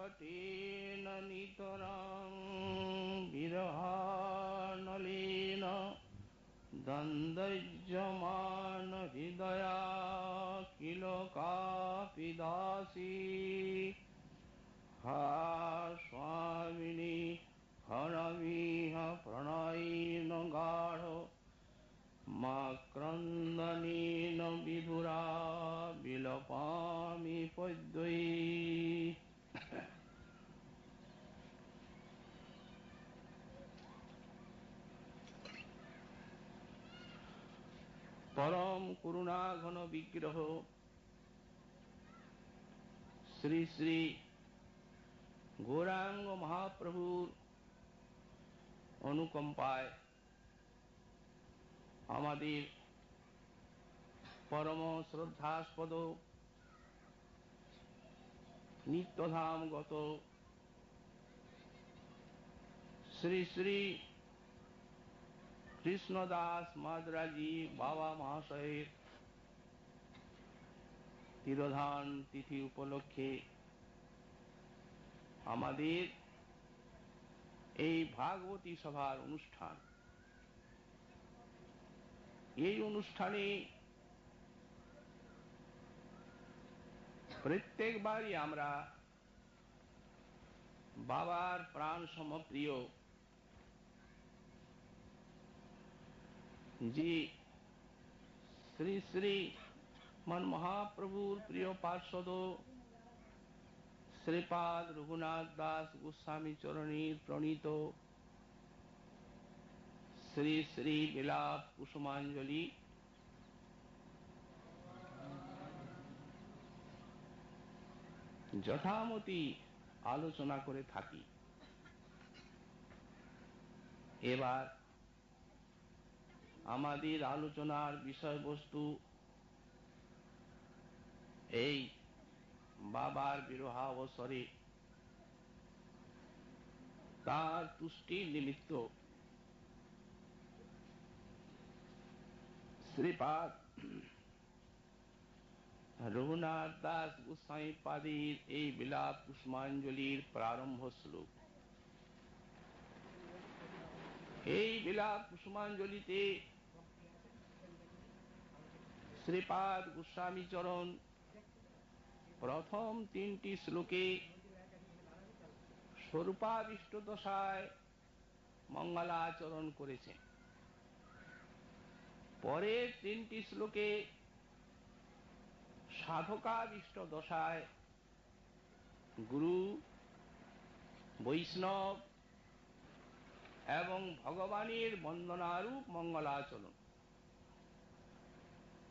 Cotton নিতরাং বিরহানলীন দ্বন্দ্বযমান হৃদয়া কিল কাপি দাসী হা স্বামিনী ঘনমিহ প্রণয়ীন গাঢ় মা ক্রন্দনীন বিধুরা বিলপামি পদ্যৈ। পরম করুণা ঘন বিগ্রহ শ্রী শ্রী গৌরাঙ্গ মহাপ্রভুর অনুকম্পায় আমাদের পরম শ্রদ্ধাস্পদ নিত্যধামগত শ্রী শ্রী কৃষ্ণদাস মাদ্রাজি বাবা মহাশয়ের তিরোধান তিথি উপলক্ষে আমাদের এই ভাগবতী সভার অনুষ্ঠান। এই অনুষ্ঠানে প্রত্যেকবারই আমরা বাবার প্রাণ সমপ্রিয় যে শ্রী শ্রী মান মহাপ্রভুর প্রিয় পার্ষদ শ্রীপাদ রঘুনাথ দাস গোস্বামী চরণীর প্রণীত শ্রী শ্রী বিলাপ কুসুমাঞ্জলি যথামতি আলোচনা করে থাকি। এবার আমাদের আলোচনার বিষয়বস্তু এই বাবার বিরহাবসরে তার তুষ্টির নিমিত্ত শ্রীপাদ রঘুনাথ দাস গোস্বামী পাদের এই বিলাপ কুসুমাঞ্জলির প্রারম্ভ শ্লোক। এই বিলাপ কুসুমাঞ্জলিতে শ্রীপাদ গোস্বামী চরণ প্রথম তিনটি শ্লোকে স্বরূপাবিষ্ট দশায় মঙ্গলাচরণ করেছেন। পরের তিনটি শ্লোকে সাধকাবিষ্ট দশায় গুরু বৈষ্ণব এবং ভগবানের বন্দনারূপ মঙ্গলাচরণ।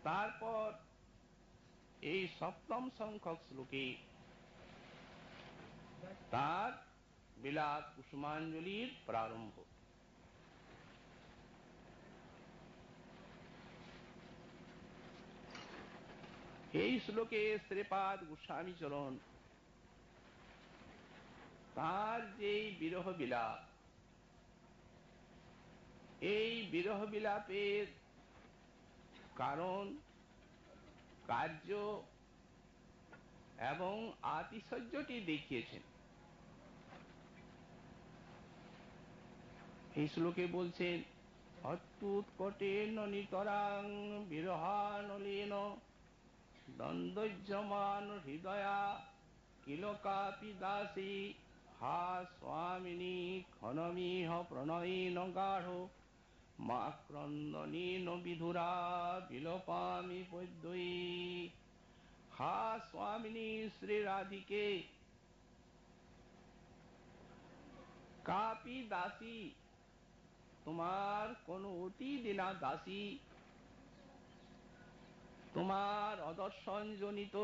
তারপর এই সপ্তম সংখ্যক শ্লোকে তার বিলাপ কুসুমাঞ্জলির প্রারম্ভ। এই শ্লোকে শ্রীপাদ গোস্বামী চরণ তার যে বিরহ বিলাপ, এই বিরহ বিলাপের কারণ, কার্য এবং আতিশয্যটি দেখিয়েছেন। এই শ্লোকে বলছেন অত্যুৎকটেন নিতরাং বিরহানলীন দ্বন্দ্বযমান হৃদয়া কিলকাপি দাসী হা স্বামিনী ক্ষণমিহ প্রণয়ীন গাঢ় মা ক্রন্দনীন বিধুরা বিলপামি পদ্যৈ। হা স্বামিনী শ্রী রাধিকে কাপি দাসী, তোমার কোন অতি দিনা দাসী তোমার অদর্শন জনিত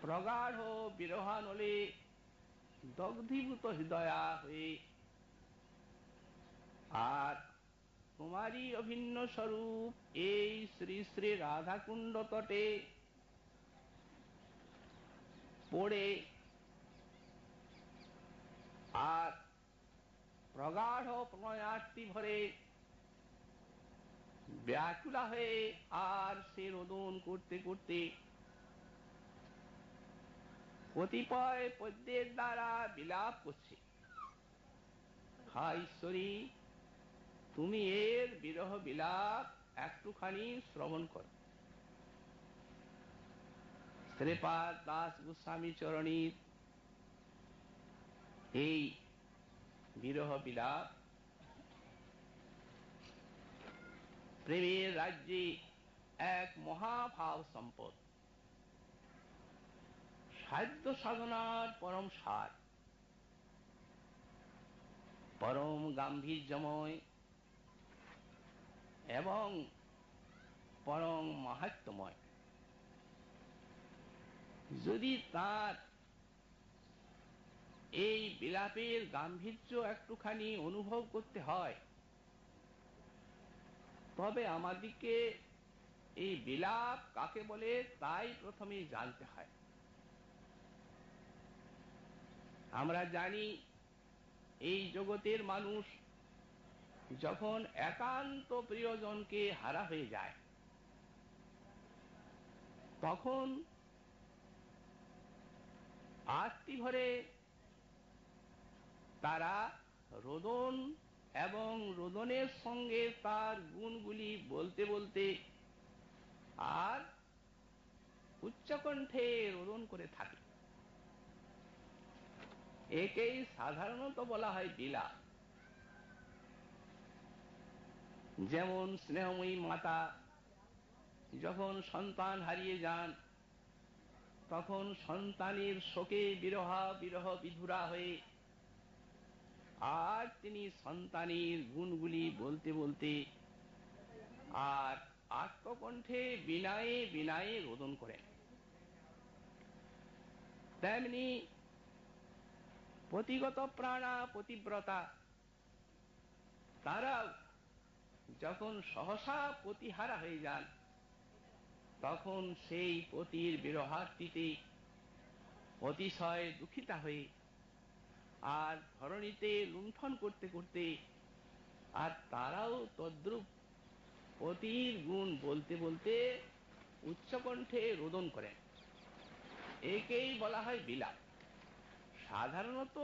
প্রগাঢ় বিরহানলে দগ্ধীভূত হৃদয়া হয়ে আর তোমারই অভিন্ন স্বরূপ এই শ্রী শ্রী রাধাকুণ্ড তটে পড়ে আর প্রগাঢ় প্রণয়ার্তি ভরে ব্যাকুলা হয়ে আর সে রোদন করতে করতে কতিপয় পদ্যের দ্বারা বিলাপ করছে, হা ঈশ্বরী, তুমি এর বিরহ বিলাপ একটুখানি শ্রবণ করো। শ্রীপাদ দাস গোস্বামী চরণীর এই বিরহ বিলাপ প্রেমের রাজ্যে এক মহাভাব সম্পদ, সাধ্য সাধনার পরম সার, পরম গাম্ভীর্যময় এবং পরম মাহাত্ম্যময়। যদি তার এই বিলাপের গাম্ভীর্য একটুখানি অনুভব করতে হয়, তবে আমাদিকে এই বিলাপ কাকে বলে তাই প্রথমে জানতে হয়। আমরা জানি এই জগতের মানুষ যখন একান্ত প্রিয়জনকে হারা হয়ে যায়, তখন আরতি ভরে তারা রোদন এবং রোদনের সঙ্গে তার গুণগুলি বলতে বলতে আর উচ্চকণ্ঠে রোদন করে থাকে। একেই সাধারণত বলা হয় বিলাপ। যেমন স্নেহময়ী মাতা যখন সন্তান হারিয়ে যান, তখন সন্তানের শোকে বিরহ বিধুরা হয়ে আর তিনি সন্তানের গুণগুলি বলতে বলতে আর আত্মকণ্ঠে বিনায়ে বিনায়ে রোদন করেন। তেমনি পতিগত প্রাণা পতিব্রতা তারাও যখন সহসা পতিহারা হয়ে যান, তখন সেই পতির বিরহার্তিতে অতিশয় দুঃখিতা হয়ে আর ধরণীতে লুণ্ঠন করতে করতে আর তারাও তদ্রূপ পতির গুণ বলতে বলতে উচ্চকণ্ঠে রোদন করেন। একেই বলা হয় বিলাপ। সাধারণত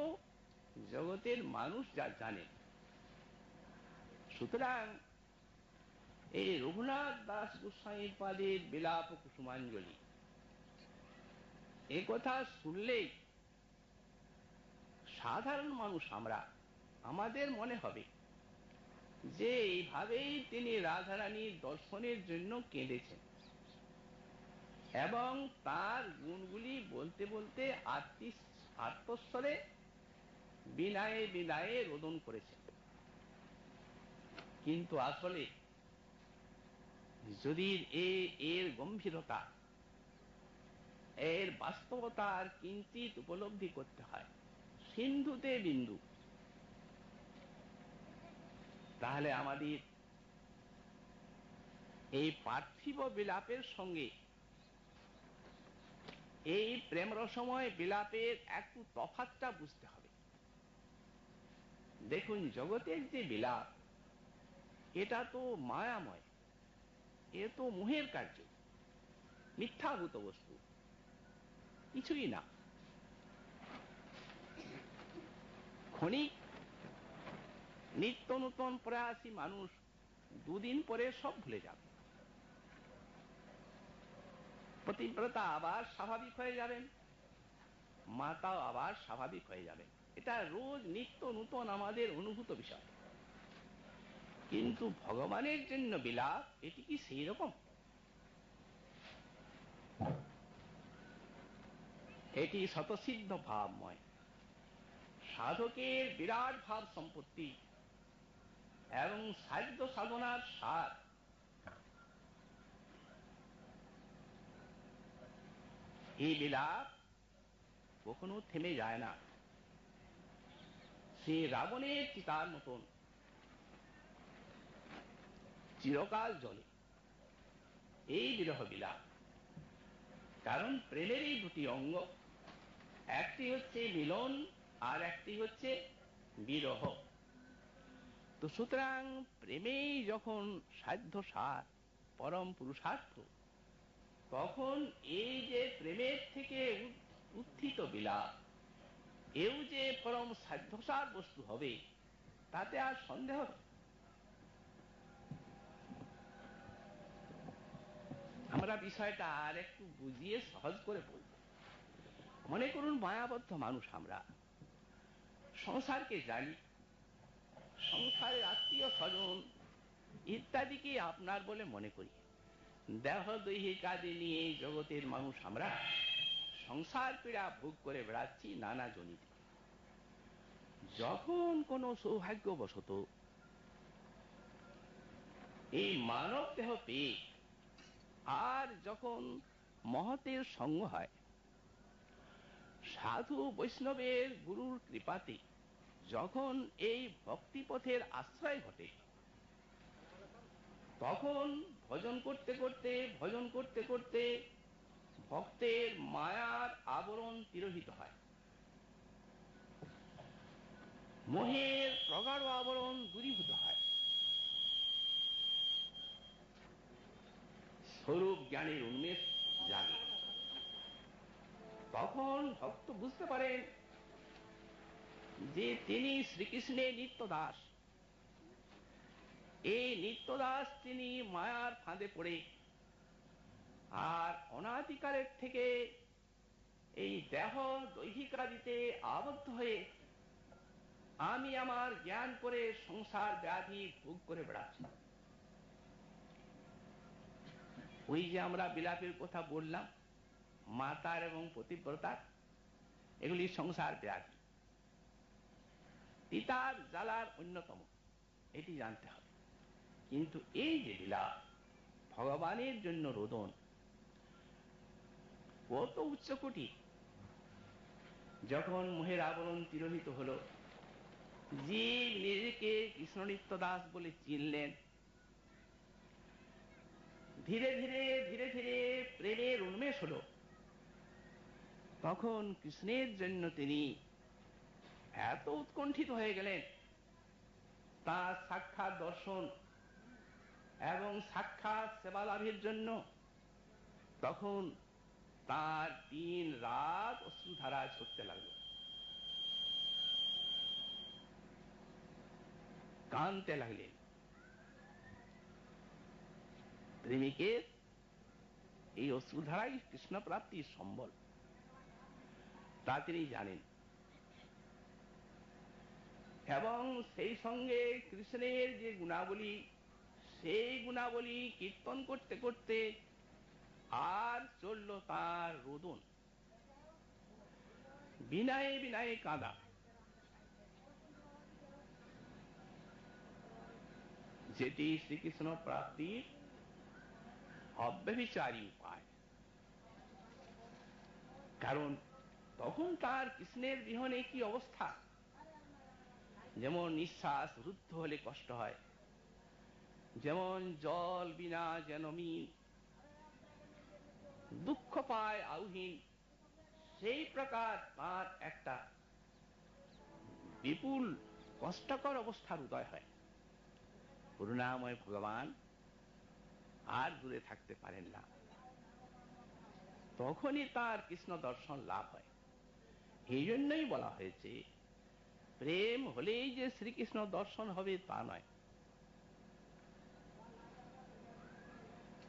জগতের মানুষ যা জানে। সুতরাং এই রঘুনাথ দাস গোস্বামী পাদের বিলাপ কুসুমাঞ্জলি এ কথা শুনলেই সাধারণ মানুষ আমরা, আমাদের মনে হবে যে এইভাবেই তিনি রাধারানীর দর্শনের জন্য কেঁদেছেন এবং তার গুণগুলি বলতে বলতে আত্মস্বরে বিনায়ে বিনায়ে রোদন করেছেন। কিন্তু আসলে যদি এর গম্ভীরতা, এর বাস্তবতার কিঞ্চিত উপলব্ধি করতে হয়, সিন্ধুতে বিন্দু, তাহলে আমাদের এই পার্থিব বিলাপের সঙ্গে এই প্রেম রসময় বিলাপের একটু তফাৎটা বুঝতে হবে। দেখুন, জগতের যে বিলাপ, এটা তো মায়াময়, এ তো মোহের কার্য, মিথ্যাভূত বস্তু, কিছুই না। ক্ষণিক নিত্য নূতন প্রয়াসী মানুষ দুদিন পরে সব ভুলে যাবে। পতিব্রতা আবার স্বাভাবিক হয়ে যাবেন, মাতাও আবার স্বাভাবিক হয়ে যাবেন। এটা রোজ নিত্য নূতন আমাদের অনুভূত বিষয়। কিন্তু ভগবানের জন্য বিলাপ, এটি কি সেই রকম? এটি স্বতঃসিদ্ধ ভাবময়, সাধকের বিরাট ভাব সম্পত্তি এবং সাধ্য সাধনার সার। এই বিলাপ কখনো থেমে যায় না। সে রাবণের চিতার মতন চিরকাল জ্বলে এই বিরহ বিলাপ। কারণ প্রেমের এই দুটি অঙ্গ, একটি হচ্ছে মিলন আর একটি হচ্ছে বিরহ। তো সুতরাং প্রেমেই যখন সাধ্য সার, পরম পুরুষার্থ, তখন এই যে প্রেমের থেকে উত্থিত বিলাপ এও যে পরম সাধ্যসার বস্তু হবে তাতে আর সন্দেহ নেই। আমরা বিষয়টা আর একটু বুঝিয়ে সহজ করে বলব। মনে করুন মায়াবদ্ধ মানুষ আমরা, সংসারকে জানি, সংসারের আত্মীয় স্বজন ইত্যাদিকে আপনার বলে মনে করি। দেহ দৈহিকাদি নিয়ে জগতের মানুষ আমরা সংসার পীড়া ভোগ করে বেড়াচ্ছি নানা জনিতে। যখন কোনো সৌভাগ্যবশত এই মানব দেহ পেয়ে আর যখন মহতের সঙ্গ হয়, সাধু বৈষ্ণবের গুরুর কৃপাতে যখন এই ভক্তিপথের আশ্রয় ঘটে, তখন ভজন করতে করতে ভক্তের মায়ার আবরণ তিরোহিত হয়, মোহের প্রগাঢ় আবরণ দূরীভূত হয়, স্বরূপ জ্ঞানের উন্মেষ জাগে। তখন ভক্ত বুঝতে পারেন যে তিনি শ্রীকৃষ্ণের নিত্য দাস। এই নিত্যদাস তিনি মায়ার ফাঁদে পড়ে আর অনাদিকালের থেকে এই দেহ দৈহিকাদিতে আবদ্ধ হয়ে আমি আমার জ্ঞান করে সংসার ব্যাধি ভোগ করে বেড়াচ্ছি। ওই যে আমরা বিলাপের কথা বললাম, মাতার এবং পতিব্রতার, এগুলি সংসার ব্যাধি, তিতার জ্বালার অন্যতম, এটি জানতে হবে। কিন্তু এই যে বিলাপ, ভগবানের জন্য রোদন, কত উচ্চকোটি। যখন মোহের আবরণ তিরোহিত হলো, জীব নিজেকে কৃষ্ণ নিত্য দাস বলে চিনলেন, ধীরে ধীরে ধীরে ধীরে প্রেমের উন্মেষ হলো, তখন কৃষ্ণের জন্য তিনি এত উৎকণ্ঠিত হয়ে গেলেন, তার সাক্ষাৎ দর্শন এবং সাক্ষাৎ সেবা লাভের জন্য। তখন তার দিন রাত অশ্রুধারা ঝরতে লাগলো, কাঁদতে লাগলেন। প্রেমিকের এই অশ্রুধারাই কৃষ্ণ প্রাপ্তির সম্বল, তা তিনি জানেন। এবং সেই সঙ্গে কৃষ্ণের যে গুণাবলী, সেই গুণাবলী কীর্তন করতে করতে আর চলল তার রোদন, বিনায়ে বিনায়ে কাঁদা। যেটি শ্রীকৃষ্ণ প্রাপ্তির অব্যভিচারী উপায়। কারণ তখন তার কৃষ্ণের বিহনে কি অবস্থা, যেমন নিঃশ্বাস রুদ্ধ হলে কষ্ট হয়, যেমন জল বিনা যেন মিন, দুঃখ পায় আউহীন, সেই প্রকার তার একটা বিপুল কষ্টকর অবস্থার উদয় হয়। করুণাময় ভগবান আর দূরে থাকতে পারেন না, তখনই তার কৃষ্ণ দর্শন লাভ হয়। এই জন্যই বলা হয়েছে প্রেম হলেই যে শ্রীকৃষ্ণ দর্শন হবে তা নয়,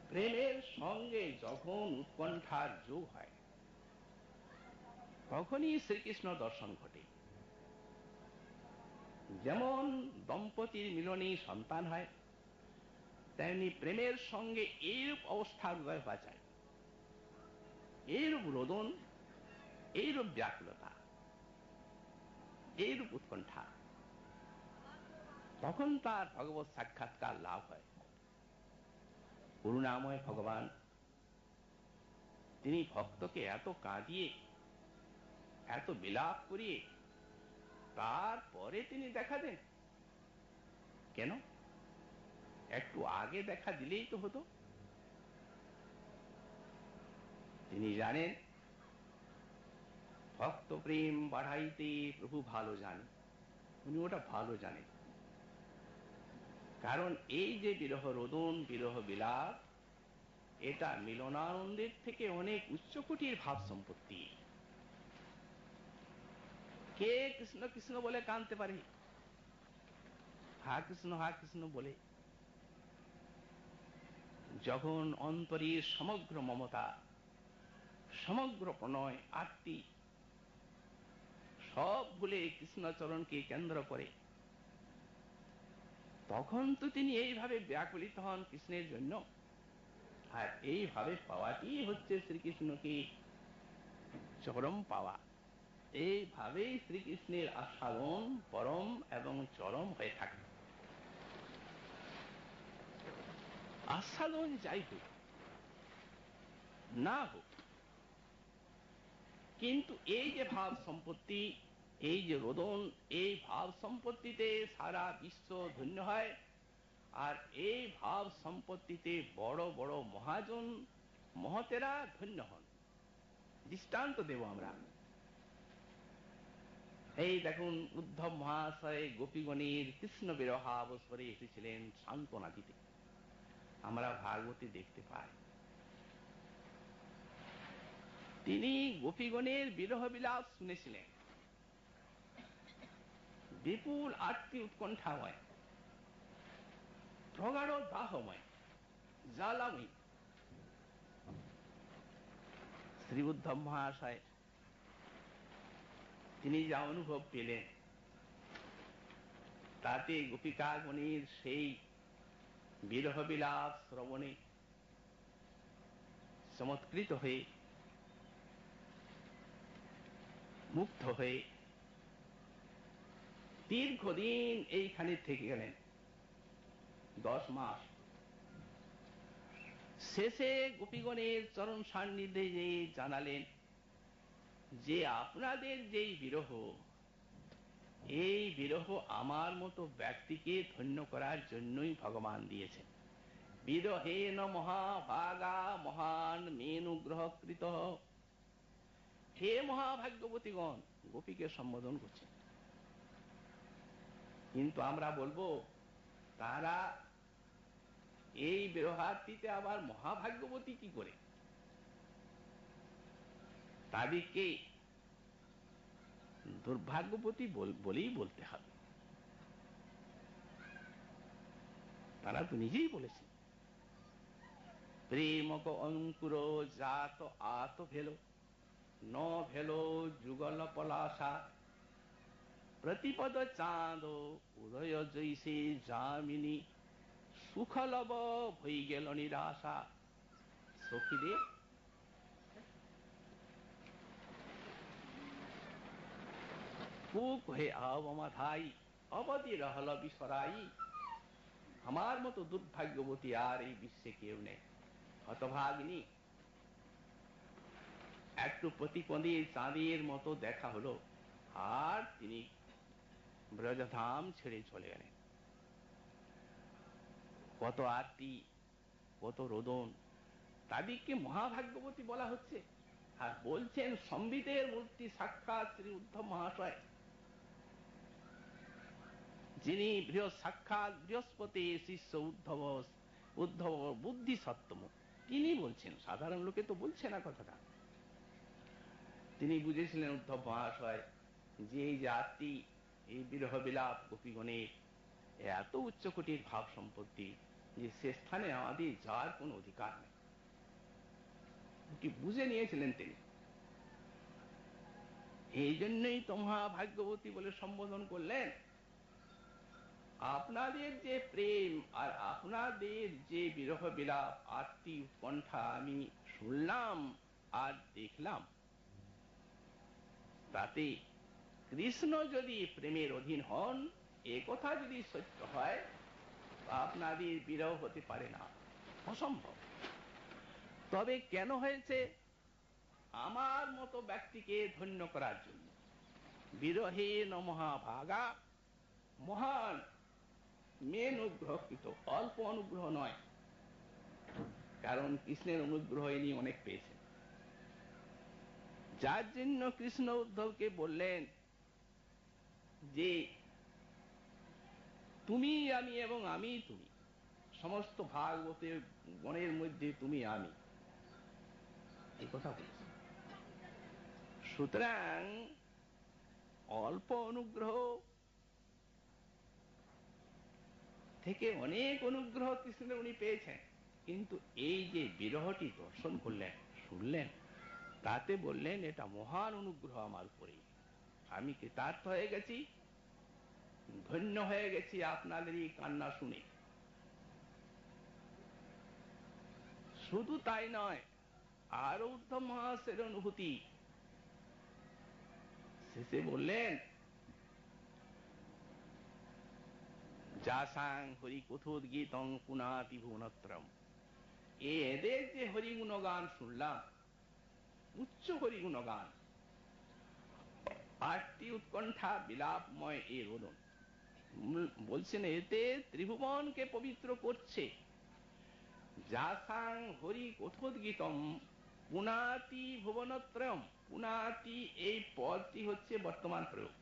প্রেমের সঙ্গে যখন উৎকণ্ঠার যোগ হয় তখনই শ্রীকৃষ্ণ দর্শন ঘটে। যেমন দম্পতির মিলনে সন্তান হয়, তেমনি প্রেমের সঙ্গে এইরূপ অবস্থার উদয় হওয়া যায়, এইরূপ রোদন, এইরূপ ব্যাকুলতা, এইরূপ উৎকণ্ঠা, তখন তার ভগবৎ সাক্ষাৎকার লাভ হয়। করুণাময় ভগবান তিনি ভক্তকে এত কাঁদিয়ে এত বিলাপ করিয়ে তারপরে তিনি দেখা দেন কেন? একটু আগে দেখা দিলেই তো হতো। তিনি জানেন ভক্ত প্রেম বাড়াইতে প্রভু ভালো জানে, উনি ওটা ভালো জানেন। কারণ এই যে বিরহ রোদন, বিরহ বিলাপ, এটা মিলনানন্দের থেকে অনেক উচ্চকোটির ভাব সম্পত্তি। কে কৃষ্ণ কৃষ্ণ বলে কাঁদতে পারে? হা কৃষ্ণ বলে যখন অন্তরের সমগ্র মমতা, সমগ্র প্রণয়, আরতি সব ভুলে কৃষ্ণচরণকে কেন্দ্র করে, তখন তো তিনি এইভাবে ব্যাকুলিত হন কৃষ্ণের জন্য। আর এইভাবে পাওয়াটি হচ্ছে শ্রীকৃষ্ণকে চরম পাওয়া। এইভাবেই শ্রীকৃষ্ণের আস্বাদন পরম এবং চরম হয়ে থাকে। আস্বাদন যাই হোক না হোক, কিন্তু এই যে ভাব সম্পত্তি, এই যে রোদন, এই ভাব সম্পত্তিতে সারা বিশ্ব ধন্য হয়। আর এই ভাব সম্পত্তিতে বড় বড় মহাজন মহতেরা ধন্য হন। দৃষ্টান্ত দেব আমরা। এই দেখুন, উদ্ধব মহাশয় গোপীগণের কৃষ্ণ বিরহাবসরে এসেছিলেন সান্ত্বনা দিতে। আমরা ভাগবতী দেখতে পাই তিনি গোপীগণের বিরহ বিলাস শুনেছিলেন, বিপুল আরতি উৎকণ্ঠাময়, প্রগাঢ় দাহময়, জ্বালাময়। শ্রী উদ্ধব মহাশয় তিনি যা অনুভব পেলেন, তাতে গোপিকাগণের সেই বিরহ বিলাস শ্রবণে চমৎকৃত হয়ে, মুগ্ধ হয়ে দীর্ঘদিন এইখানে থেকে গেলেন, 10 মাস। শেষে গোপীগণের চরণ সান্নিধ্যে জানালেন যে আপনাদের যেই বিরহ, এই বিরহ আমার মতো ব্যক্তিকে ধন্য করার জন্যই ভগবান দিয়েছেন। বিরহেন মহাভাগা মহান মেনুগ্রহ কৃত। হে মহাভাগ্যবতীগণ, গোপীকে সম্বোধন করছেন। কিন্তু আমরা বলবো, তারা এই বিরহার্থীতে আবার মহাভাগ্যবতী কি করে? তাদেরকে দুর্ভাগ্যবতী বলেই বলতে হবে। তারা তো নিজেই বলেছেন, প্রেমক অঙ্কুর জাত আত ভেল, ন ভেল যুগল পলাশা, প্রতিপদ চাঁদ উদয় জৈসে যামিনী, সুখলব হয়ে গেল নিরাশা। সখীদের বুক হয়ে আবমাধাই, অবধি রহল বিসরাই। আমার মতো দুর্ভাগ্যবতী আর এই বিশ্বে কেউ নেই। হতভাগিনী, একটু প্রতিপদে চাঁদের মতো দেখা হলো, আর তিনি ব্রজধাম ছেড়ে চলে গেলেন। কত আরতি, কত রোদন, তাদেরকে মহাভাগ্যবতী বলা হচ্ছে। আর বলছেন সম্বিতের মূর্তি সাক্ষাৎ শ্রী উদ্ধব মহাশয়, যিনি সাক্ষাৎ বৃহস্পতি শিষ্য উদ্ধব বুদ্ধি সত্তম, তিনি বলছেন। সাধারণ লোকে তো বলছে না কথাটা। তিনি বুঝেছিলেন উদ্ধব মহাশয় যে এই যে আরতি, এই বিরহ বিলাপ গোপীগণের এত উচ্চকোটির ভাব সম্পত্তি, যে সে স্থানে আমাদের যাওয়ার কোন অধিকার নেই। বুঝে নিয়েছিলেন তিনি। এই জন্যই তো মহাভাগ্যবতী বলে সম্বোধন করলেন। আপনাদের যে প্রেম আর আপনাদের যে বিরহ বিলাপ আরতি উৎকণ্ঠা আমি শুনলাম আর দেখলাম, তাতে কৃষ্ণ যদি প্রেমের অধীন হন, এ কথা যদি সত্য হয়, আপনাদের বিরহ হতে পারে না, অসম্ভব। তবে কেন হয়েছে? আমার মতো ব্যক্তিকে ধন্য করার জন্য। বিরহে ন মহাভাগা, মহান মেনুগ্রহকৃত, অল্প অনুগ্রহ নয়। কারণ কৃষ্ণের অনুগ্রহ ইনি অনেক পেয়েছেন, যার জন্য কৃষ্ণ উদ্ধবকে বললেন যে তুমি আমি এবং আমি তুমি, সমস্ত ভাগবতের গণের মধ্যে তুমি আমি, এই কথা বলেছে। সুতরাং অল্প অনুগ্রহ থেকে অনেক অনুগ্রহ কৃষ্ণের উনি পেয়েছেন, কিন্তু এই যে বিরহটি দর্শন করলেন, শুনলেন, তাতে বললেন এটা মহান অনুগ্রহ আমার উপরে, আমি কৃতার্থ হয়ে গেছি, ধন্য হয়ে গেছি আপনাদের এই কান্না শুনে। শুধু তাই নয়, আরো উত্তম মহাশের অনুভূতি। শেষে বললেন যাসাং হরি কথোদ্গীতং পুনাতি ভুবনত্রম, এদের যে হরিগুণগান শুনলাম, উচ্চ হরিগুণগান, আটটি উৎকণ্ঠা বিলাপময় এ রোদন, বলছেন এতে ত্রিভুবনকে পবিত্র করছে। যাসাং হরি কথোদ্গীতম পুনাতি ভুবনত্রয়ম, পুনাতি এই পদটি হচ্ছে বর্তমান প্রয়োগ।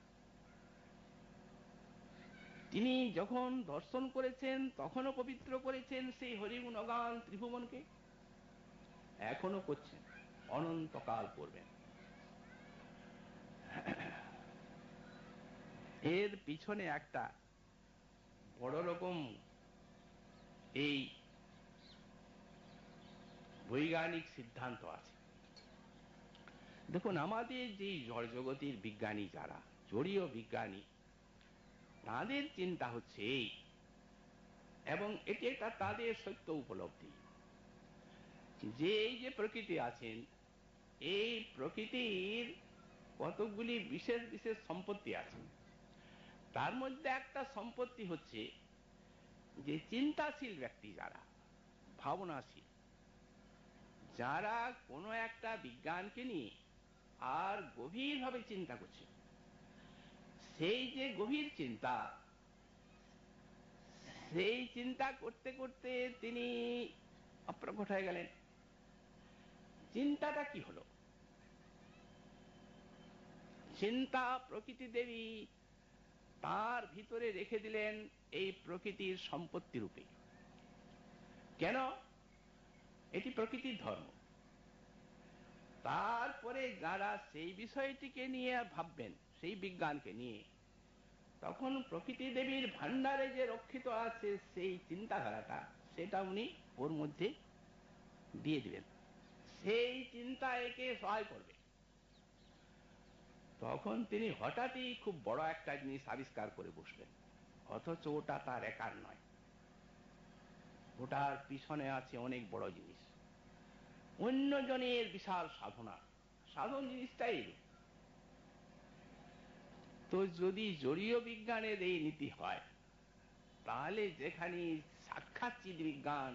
তিনি যখন দর্শন করেছেন তখনও পবিত্র করেছেন সেই হরিগুণগান ত্রিভুবনকে, এখনো করছেন, অনন্তকাল করবেন। এর পিছনে একটা বড় রকম এই বৈজ্ঞানিক সিদ্ধান্ত আছে। দেখুন, আমাদের যে জড় জগতের বিজ্ঞানী, যারা জড়ীয় বিজ্ঞানী, তাদের চিন্তা হচ্ছে এই, এবং এটি একটা তাদের সত্য উপলব্ধি, যে এই যে প্রকৃতি আছেন, এই প্রকৃতির কতগুলি বিশেষ বিশেষ সম্পত্তি আছে। তার মধ্যে একটা সম্পত্তি হচ্ছে যে চিন্তাশীল ব্যক্তি, যারা ভাবনাশীল, যারা কোনো একটা বিজ্ঞানকে নিয়ে আর গভীরভাবে চিন্তা করছে, সেই যে গভীর চিন্তা, সেই চিন্তা করতে করতে তিনি অপ্রকট হয়ে গেলেন। চিন্তাটা কি হলো? চিন্তা প্রকৃতি দেবী তার ভিতরে রেখে দিলেন এই প্রকৃতির সম্পত্তি রূপে। কেন? এটি প্রকৃতির ধর্ম। তারপরে যারা সেই বিষয়টিকে নিয়ে ভাববেন, সেই বিজ্ঞানকে নিয়ে, তখন প্রকৃতি দেবীর ভান্ডারে যে রক্ষিত আছে সেই চিন্তাধারাটা, সেটা উনি ওর মধ্যে দিয়ে দিবেন, সেই চিন্তা একে সহায় করবে। তখন তিনি হঠাৎই খুব বড় একটা জিনিস আবিষ্কার করে বসবেন, অথচ ওটা তার একার নয়, ওটার পিছনে আছে অনেক বড় জিনিস, অন্যজনের বিশাল সাধনা, সাধন জিনিসটাই। তো যদি জড়ীয় বিজ্ঞানের এই নীতি হয়, তাহলে যেখানে সাক্ষাৎ চিৎ বিজ্ঞান,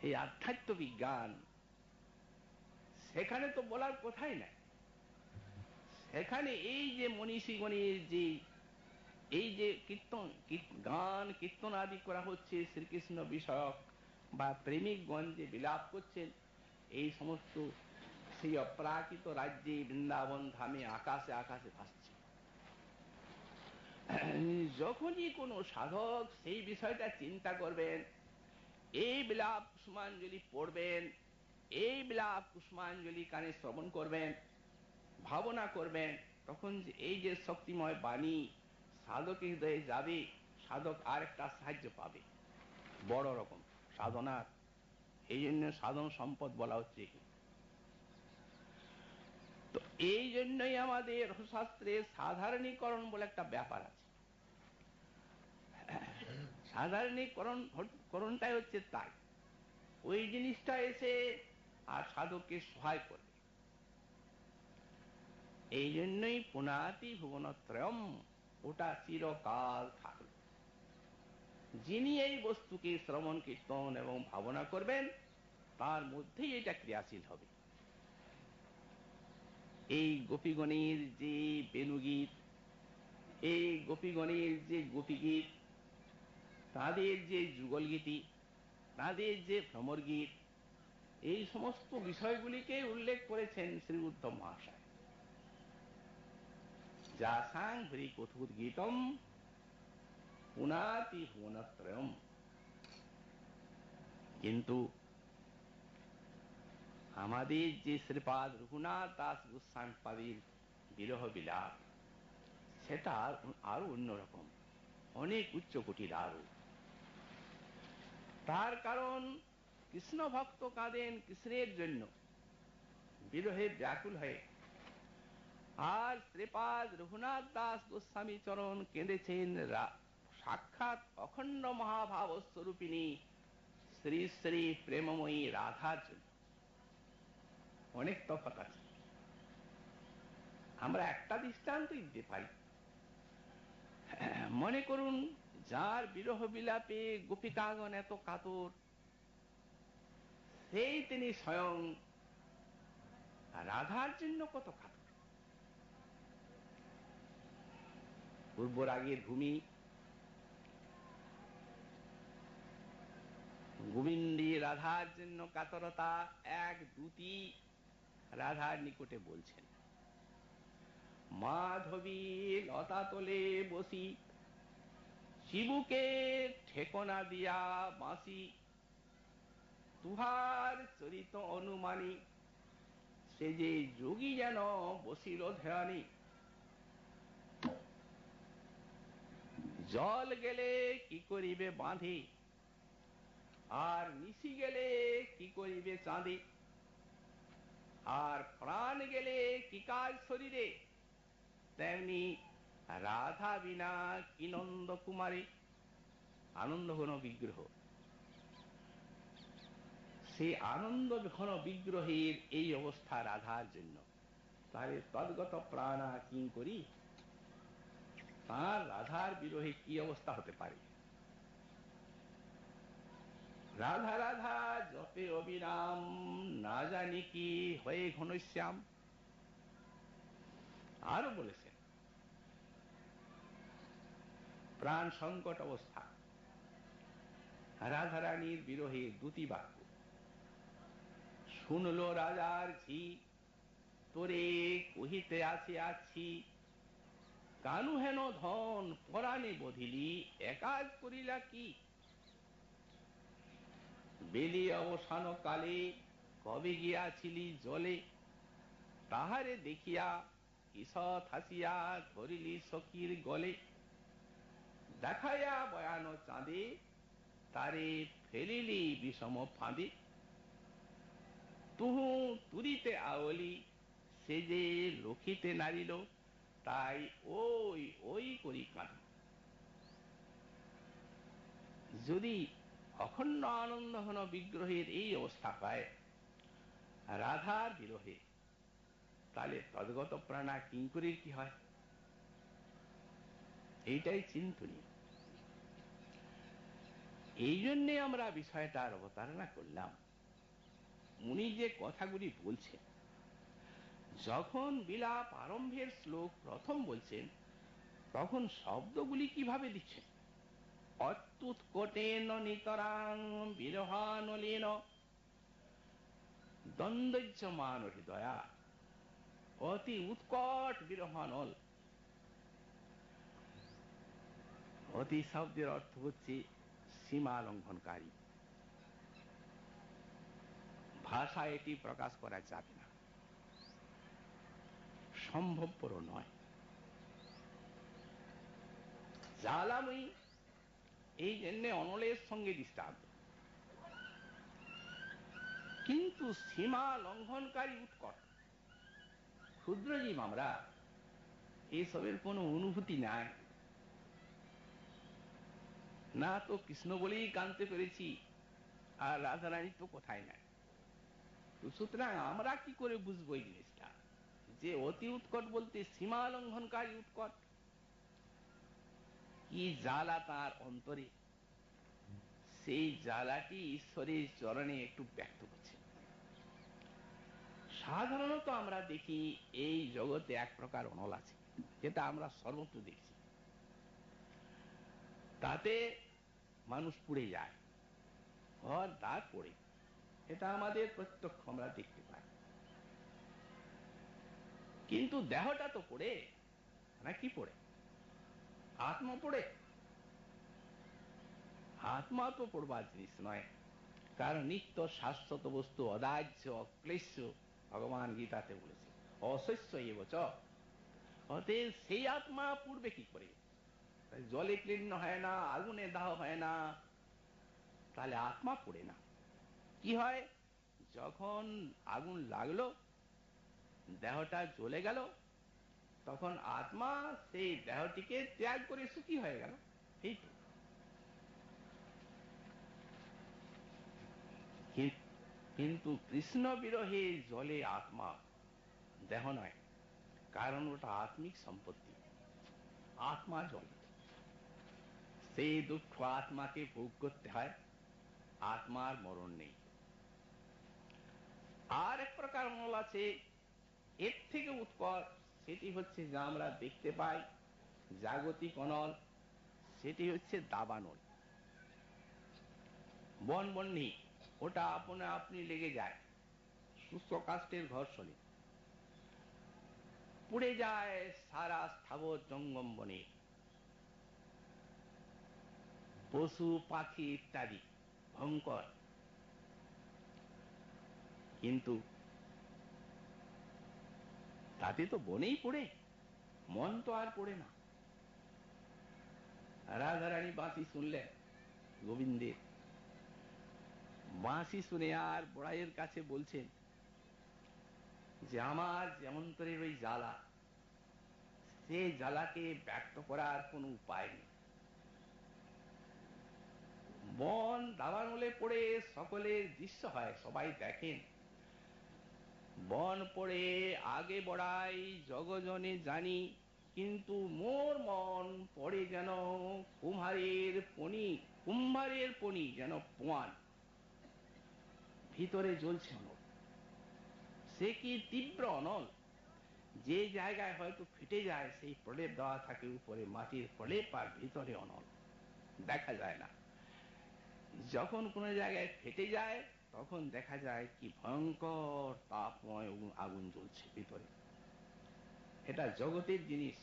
এই আধ্যাত্ম বিজ্ঞান, সেখানে তো বলার কথাই নাই। সেখানে এই যে মনীষীগণের যে এই যে কীর্তন, গান কীর্তন আদি করা হচ্ছে, শ্রীকৃষ্ণ বিষয়ক বা প্রেমিকগণ যে বিলাপ করছেন, এই সমস্ত সেই অপ্রাকৃত রাজ্যে বৃন্দাবন ধামে আকাশে আকাশে ভাসছে। যখনই কোনো সাধক সেই বিষয়টা চিন্তা করবেন, এই বিলাপ কুসুমাঞ্জলি পড়বেন, এই বিলাপ কুসুমাঞ্জলি কানে শ্রবণ করবেন, ভাবনা করবেন, তখন এই যে শক্তিময় বাণী সাধকের হৃদয়ে যাবে, সাধক আর একটা সাহায্য পাবে বড় রকম সাধনার। এই জন্য সাধন সম্পদ বলা হচ্ছে। তো এই জন্যই আমাদের শাস্ত্রে সাধারণীকরণ বলে একটা ব্যাপার আছে। সাধারণীকরণটাই হচ্ছে তাই, ওই জিনিসটা এসে আর সাধককে সহায় করবে। এই জন্যই পুনাতি ভুবনত্রয়ম, ওটা চিরকাল থাকলো। যিনি এই বস্তুকে শ্রবণ কীর্তন এবং ভাবনা করবেন, তার মধ্যেই এটা ক্রিয়াশীল হবে। এই গোপীগণের যে বেণুগীত, এই গোপীগণের যে গোপীগীত, তাদের যে যুগল গীতি, তাদের যে ভ্রমর গীত, এই সমস্ত বিষয়গুলিকে উল্লেখ করেছেন শ্রী উদ্ধব মহাশয়। যাসাং হরি কথোদ্গীতম পুনাতি ভুবনত্রয়ম। কিন্তু আমাদের যে শ্রীপাদ রঘুনাথ দাস গোস্বামীপাদের বিরহ বিলাপ, সেটা আরো অন্যরকম, অনেক উচ্চকোটির আরো। তার কারণ কৃষ্ণ ভক্ত কাঁদেন কৃষ্ণের জন্য বিরহে ব্যাকুল হয়ে, আর শ্রীপাদ রঘুনাথ দাস গোস্বামী চরণ কেঁদেছেন সাক্ষাৎ অখণ্ড মহাভাব স্বরূপিণী শ্রী শ্রী প্রেমময়ী রাধার জন্য। অনেক তফাৎ আছে। আমরা একটা দৃষ্টান্ত দিতে পারি। মনে করুন, যার বিরহ বিলাপে গোপিকাগণ এত কাতর, সেই তিনি স্বয়ং রাধার জন্য কত কাতর। পূর্বরাগের ভূমি গোবিন্দী রাধার জন্য কাতরতা এক দূতি রাধার নিকটে বলছেন, মাধবী লতা তলে বসি শিবুকে ঠেকনা দিয়া বাঁশি, তুহার চরিত অনুমানী সে যে যোগী যেন বসিল ধ্যানী। জল গেলে কি করিবে বাঁধে, আর নিশি গেলে কি করিবে চাঁদে, আর প্রাণ গেলে কি কাজ শরীরে, তেমনি রাধা বিনা কি নন্দ কুমারী। আনন্দ ঘন বিগ্রহ, সেই আনন্দ ঘন বিগ্রহের এই অবস্থা রাধার জন্য, তাহলে তদ্গত প্রাণা কিং করি, তার রাধার বিরহে কি অবস্থা হতে পারে। রাধা রাধা জপে অবিরাম, না জানি কি হয়ে ঘনশ্যাম। আরো বলেছেন, প্রাণ সংকট অবস্থা, রাধারানীর বিরহে দুটি বাক্য, শুনলো রাজার ঝি তোরে কহিতে আসিয়াছি, কানু হেন ধন পরাণে বধিলি, একাজ করিলা কি। বেলি অবসান কালে কবে গিয়াছিলি জলে, তাহারে দেখিয়া ঈষৎ হাসিয়া ধরিলি সখীর গলে, দেখাইয়া বয়ান চাঁদে তারে ফেলিলি বিষম ফাঁদে, তুহু তুরিতে আওলি সে যে লক্ষিতে নারিল, তাই ওই ওই করি কাঁদি। যদি অখণ্ড আনন্দ ঘন বিগ্রহের এই অবস্থা হয় রাধার বিরহে, তাহলে তদ্গত প্রাণা কিঙ্করীর কি হয়, এইটাই চিন্তনীয়। এই জন্যে আমরা বিষয়টার অবতারণা করলাম। উনি যে কথাগুলি বলছেন, যখন বিলাপ আরম্ভের শ্লোক প্রথম বলছেন, তখন শব্দগুলি কিভাবে দিচ্ছেন। অত্যুৎকটেন নিতরাং বিরহানলেন দ্বন্দ্বজ্যমান হৃদয়া, অতি উৎকট বিরহানল। অতি শব্দের অর্থ হচ্ছে সীমা লঙ্ঘনকারী। ভাষা এটি প্রকাশ করা যাবে না, সম্ভবপর নয়। জ্বালাময়ী, এই জন্য অনলের সঙ্গে দৃষ্টান্ত। কিন্তু সীমা লঙ্ঘনকারী উৎকট, ক্ষুদ্রজীব আমরা, এসবের কোনো অনুভূতি নাই। না তো কৃষ্ণ বলেই কাঁদতে পেরেছি, আর রাধারানী তো কোথায় নাই। সুতরাং আমরা কি করে বুঝবো এই জিনিসটা, যে অতি উৎকট বলতে সীমা লঙ্ঘনকারী উৎকট। কি জ্বালা তার অন্তরে, সেই জ্বালাটি ঈশ্বরের চরণে একটু ব্যক্ত করছে। সাধারণত আমরা দেখি এই জগতে এক প্রকার অনল আছে, যেটা আমরা সর্বত্র দেখছি। তাতে মানুষ পুড়ে যায়, ঘর দ্বার পড়ে, এটা আমাদের প্রত্যক্ষ আমরা দেখতে পাই। কিন্তু দেহটা তো পড়ে নাকি, পড়ে আত্মা পড়ে। আত্মা তো পড়বার জিনিস নয়, কারণ নিত্য শাশ্বত বস্তু অদাহ্য অক্লেশ্য, ভগবান গীতাতে বলেছে অশস্য এবচ। অতএব সেই আত্মা পূর্বে কি করে? জলে ক্লীর্ণ হয় না, আগুনে দাহ হয় না, তাহলে আত্মা পড়ে না। কি হয়, যখন আগুন লাগলো, দেহটা জ্বলে গেল, তখন আত্মা সেই দেহটিকে ত্যাগ করে সুখী হয়ে গেল। এই তো। কিন্তু কৃষ্ণ বিরহে জলে আত্মা, দেহ নয়, কারণ ওটা আত্মিক সম্পত্তি, আত্মা জলে। সেই দুঃখ আত্মাকে ভোগ করতে হয়, আত্মার মরণ নেই। আর এক প্রকার অনল আছে, এর থেকে উৎকট, সেটি হচ্ছে যা আমরা দেখতে পাই, জাগতিক অনল, সেটি হচ্ছে দাবানল, বনবন্যী। ওটা আপনা আপনি লেগে যায়, শুষ্ক কাষ্ঠের ঘর্ষণে পুড়ে যায় সারা স্থাবর জঙ্গম বনে, পশু পাখি ইত্যাদি, ভয়ঙ্কর। কিন্তু তাতে তো বনেই পড়ে, মন তো আর পড়ে না। রাধারানী বাঁশি শুনলেন, গোবিন্দের বাঁশি শুনে আর বড়াইয়ের কাছে বলছেন যে আমার যেমন্তরের ওই জ্বালা, সে জ্বালাকে ব্যক্ত করার কোন উপায় নেই। বন দাবানলে পড়ে সকলের দৃশ্য হয়, সবাই দেখেন। বন পড়ে আগে বড়াই জগজনে জানি, কিন্তু মোর মন পড়ে যেন কুম্ভারের পনি যেন পোয়ান, ভিতরে জ্বলছে অনল। সে কি তীব্র অনল, যে জায়গায় হয়তো ফেটে যায় সেই প্রলেপ দেওয়া থাকে উপরে, মাটির প্রলেপ, আর ভিতরে অনল দেখা যায় না। যখন কোন জায়গায় ফেটে যায় তখন দেখা যায় কি ভয়ঙ্কর তাপময় আগুন জ্বলছে ভিতরে। এটা জগতের জিনিস।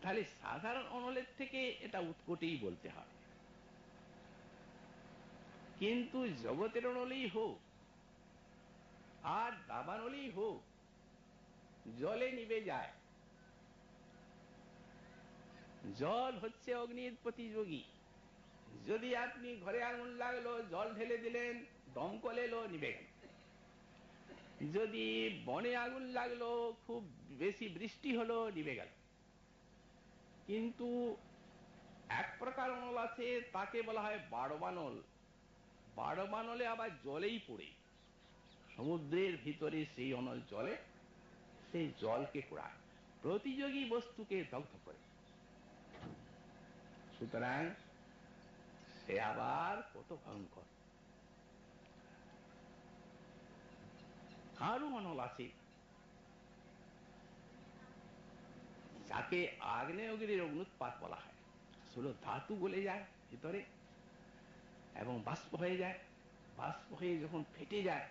তাহলে সাধারণ অনলের থেকে এটা উৎকটেই বলতে হয়। কিন্তু জগতের অনলেই হোক আর দাবানলেই হোক, জলে নিভে যায়। জল হচ্ছে অগ্নির প্রতিযোগী। যদি আপনি ঘরে আগুন লাগলো, জল ঢেলে দিলেন, দমকল এলো, নিভে গেল। যদি বনে আগুন লাগলো, খুব বেশি বৃষ্টি হলো, নিভে গেল। কিন্তু এক প্রকার অনল আছে, তাকে বলা হয় বাড়বানল। বাড়বানলে আবার জলেই পড়ে, সমুদ্রের ভিতরে সেই অনল জলে, সেই জলকে পোড়ায়, প্রতিযোগী বস্তুকে দগ্ধ করে। সুতরাং সে আবার কত ভয়ঙ্কর। আরো অনল আছে, যাকে আগ্নেয়গিরির অগ্নুৎপাত বলা হয়। আসলে ধাতু গলে যায় ভিতরে এবং বাষ্প হয়ে যায়। বাষ্প হয়ে যখন ফেটে যায়,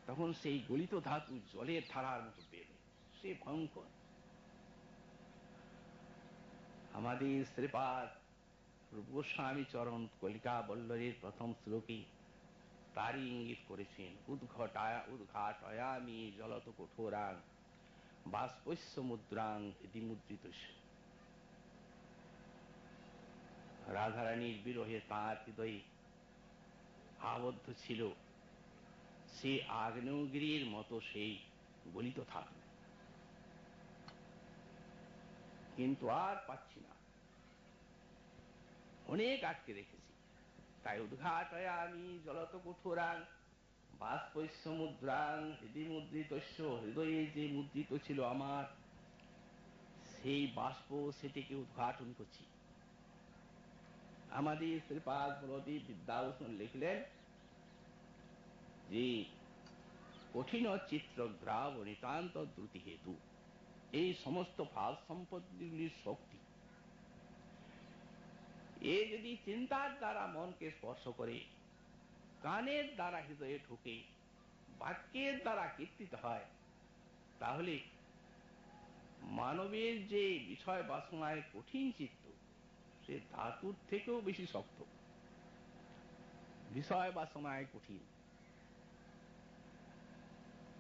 তখন সেই গলিত ধাতু জলের ধারার মতো বেরোয়, সে ভয়ঙ্কর। আমাদের শ্রীপাদ রূপ গোস্বামী চরণ কলিকা বল্লরের প্রথম শ্লোকে তারই ইঙ্গিত করেছেন, উদ্ঘাটয়ামি জলত কঠোরাং বাষ্পস্য মুদ্রাং হৃদি মুদ্রিত। রাধারানীর বিরহে তাঁর হৃদয়ে আবদ্ধ ছিল সে আগ্নেয়গিরির মতো সেই গলিত ধাতু, কিন্তু আর পাচ্ছি না, অনেক আটকে রেখেছি। তাই উদ্ঘাটয়ামি জলত কঠোরাং বাষ্পস্য মুদ্রাং হৃদি মুদ্রিতস্য, হৃদয়ে যে মুদ্রিত ছিল আমার সেই বাষ্প, সেটিকে উদ্ঘাটন করছি। আমাদের শ্রীপাদ বলদেব বিদ্যাভূষণ লিখলেন যে কঠিন চিত্র গ্রাব নিতান্ত দ্রুতি হেতু, এই সমস্ত ভাব সম্পত্তিগুলির শক্তি, এ যদি চিন্তার দ্বারা মনকে স্পর্শ করে, কানের দ্বারা হৃদয়ে ঢুকে, বাক্যের দ্বারা কীর্তিত হয়, তাহলে মানবের যে বিষয় বাসনায় কঠিন চিত্ত, সে ধাতুর থেকেও বেশি শক্ত। বিষয় বাসনায় কঠিন,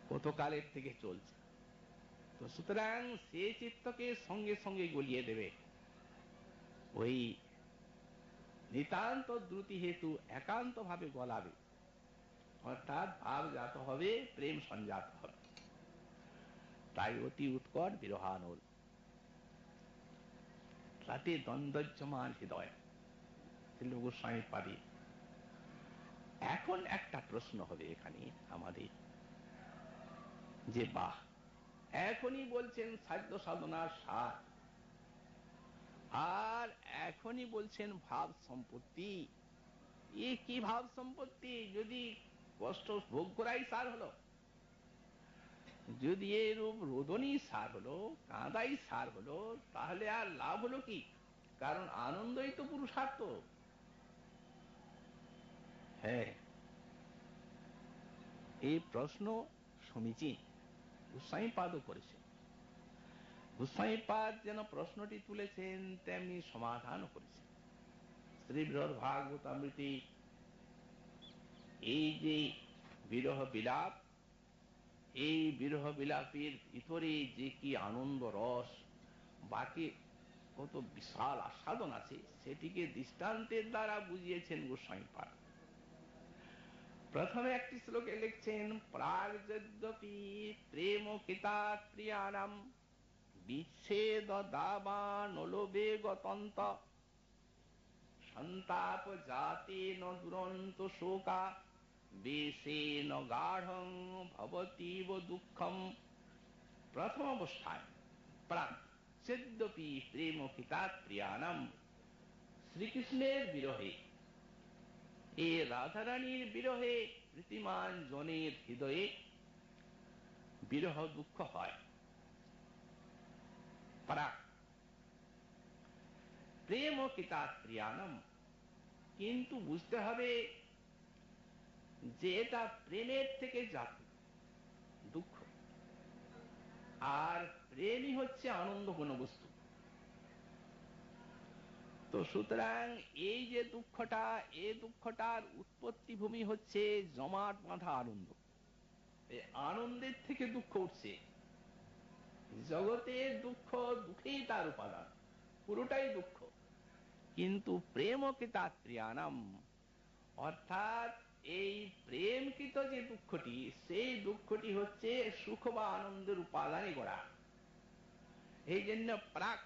কত কালের থেকে চলছে। তো তো সুতরাং সে চিত্তকে সঙ্গে সঙ্গে গলিয়ে দেবে, ওই নিতান্ত দ্রুতি হেতু একান্ত ভাবে গলাবে, অর্থাৎ ভাবজাত হবে, প্রেম সঞ্জাত হবে। তাই অতি উৎকট বিরহানল, তাতে দ্বন্দ্বজ্যমান হৃদয় গোস্বামী পাবি। এখন একটা প্রশ্ন হবে এখানে আমাদের, যে বাহ, এখনই বলছেন সাধ্য সাধনার সার, আর এখনই বলছেন ভাব সম্পত্তি। এ কি ভাব সম্পত্তি? যদি কষ্ট ভোগ করাই সার হলো, যদি এরূপ রোদনই সার হলো, কাঁদাই সার হলো, তাহলে আর লাভ হলো কি? কারণ আনন্দই তো পুরুষার্থ। হ্যাঁ, এই প্রশ্ন সমীচীন, গোস্বামীপাদও করেছেন। গোস্বামীপাদ যেন প্রশ্নটি তুলেছেন, তেমনি সমাধানও করেছেন। শ্রী বৃহৎ ভাগবতামৃতে এই যে বিরহ বিলাপ, এই বিরহ বিলাপের ভিতরে যে কি আনন্দ রস, বাকি কত বিশাল আস্বাদন আছে, সেটিকে দৃষ্টান্তের দ্বারা বুঝিয়েছেন গোস্বামীপাদ। প্রথমে একটি শ্লোকে লিখছেন, প্রাগযদ্যপি প্রেম কিতাৎ প্রিয়ানাম বিচ্ছেদ দাবানলোবেগতন্ত সন্তাপ জাতেন দুরন্ত শোকা বেশেন গাঢ়ং ভবতীব দুঃখম। প্রথম অবস্থায় প্রাক যদ্যপি প্রেম কিতাৎ প্রিয়ানাম, শ্রীকৃষ্ণের বিরহে, এ রাধারানীর বিরহে প্রীতিমান জনের হৃদয়ে বিরহ দুঃখ হয়। প্রাক প্রেম কিতাৎ প্রিয়ানাম, কিন্তু বুঝতে হবে যে এটা প্রেমের থেকে জাত দুঃখ, আর প্রেমই হচ্ছে আনন্দ কোন বস্তু। তো সুতরাং এই যে দুঃখটা, এই দুঃখটার উৎপত্তি ভূমি হচ্ছে জমাট বাঁধা আনন্দ। এই আনন্দের থেকে দুঃখ উঠছে। জগতের দুঃখ দুঃখেই তার উপাদান, পুরোটাই দুঃখ। কিন্তু প্রেমকিতাৎ প্রিয়ানাম, অর্থাৎ এই প্রেমকৃত যে দুঃখটি, সেই দুঃখটি হচ্ছে সুখ বা আনন্দের উপাদানে গড়া। এই জন্য প্রাক,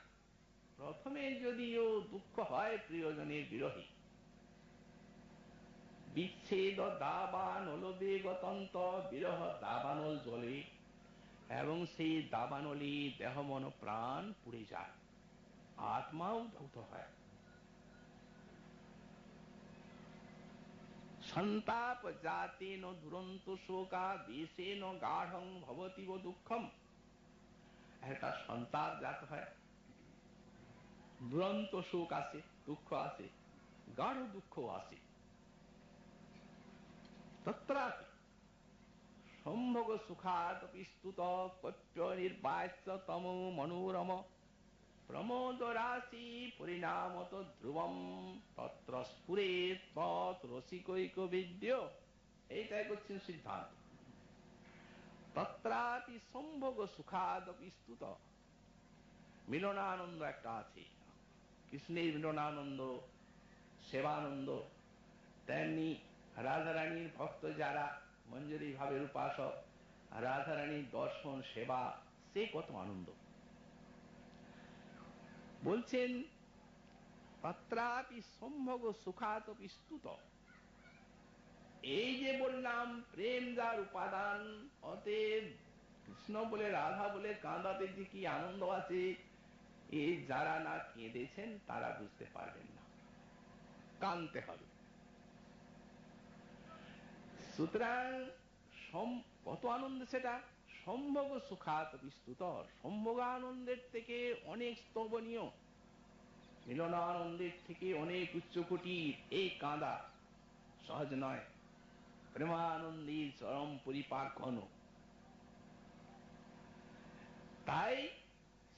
প্রথমে যদিও দুঃখ হয় প্রিয়জনের বিরহে, বিচ্ছেদ দাবানলোবেগতন্ত, বিরহ দাবানল জ্বলে এবং সেই দাবানলে দেহ মন প্রাণ পুড়ে যায়, আত্মাও ধৌত হয়। সন্তাপ জাতেন দুরন্ত শোকা বেশেন গাঢ়ং ভবতীব দুঃখম। একটা সন্তাপ জাত হয়, দুরন্ত শোক আসে, দুঃখ আসে, গাঢ় দুঃখ আসে। তত্রাপি সম্ভোগ সুখাত পিস্তুত কপ্য নির্বাচ্য তম মনোরম প্রমোদ রাশি পরিণামত ধ্রুবম তত্র স্ফুরে তৎ রসিকৈক বিদ্য। এইটাই করছেন সিদ্ধান্ত। তত্রাপি সম্ভোগ সুখাদ পিস্তুত, মিলনানন্দ একটা আছে, কৃষ্ণের মিলনানন্দ, সেবানন্দ। তেমনি রাধারানীর ভক্ত যারা মঞ্জুরি ভাবের উপাসক, রাধারানীর দর্শন সেবা, সে কত আনন্দ। বলছেন তত্রাপি সম্ভোগ সুখাত পিস্তুত, এই যে বললাম প্রেম যার উপাদান, অতএব কৃষ্ণ বলে রাধা বলে কাঁদাতে যে কি আনন্দ আছে, এই যারা না কেঁদেছেন তারা বুঝতে পারবেন না, কাঁদতে হবে। সুতরাং কত আনন্দ সেটা, সম্ভোগ সুখাত বিস্তুত, সম্ভোগ আনন্দের থেকে অনেক স্তবনীয়, মিলনানন্দের থেকে অনেক উচ্চকোটির এই কাঁদা সহজ নয়। প্রেমানন্দীর চরম পরিপাক ঘন। তাই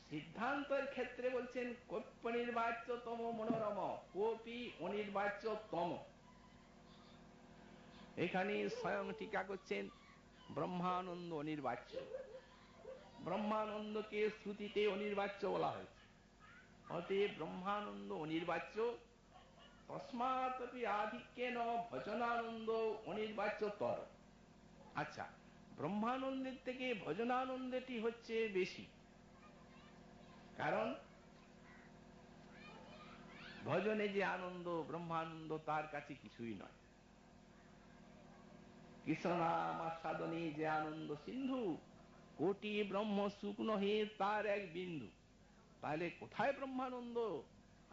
সিদ্ধান্তের ক্ষেত্রে বলছেন কপ্য নির্বাচ্য তম মনোরম, কোপি অনির্বাচ্য তম। এখানে স্বয়ং টিকা করছেন ব্রহ্মানন্দ অনির্বাচ্য। ব্রহ্মানন্দকে শ্রুতিতে অনির্বাচ্য বলা হয়েছে, অতএব ব্রহ্মানন্দ অনির্বাচ্য, তস্মাৎপি আধিক্যেন ভজনানন্দ অনির্বাচ্যতর। আচ্ছা, ব্রহ্মানন্দের থেকে ভজনানন্দটি হচ্ছে বেশি, কারণ ভজনে যে আনন্দ, ব্রহ্মানন্দ তার কাছে কিছুই নয়। কৃষ্ণ নাম আস্বাদনে যে আনন্দ সিন্ধু, কোটি ব্রহ্ম শুকনো হে তার এক বিন্দু। তাহলে কোথায় ব্রহ্মানন্দ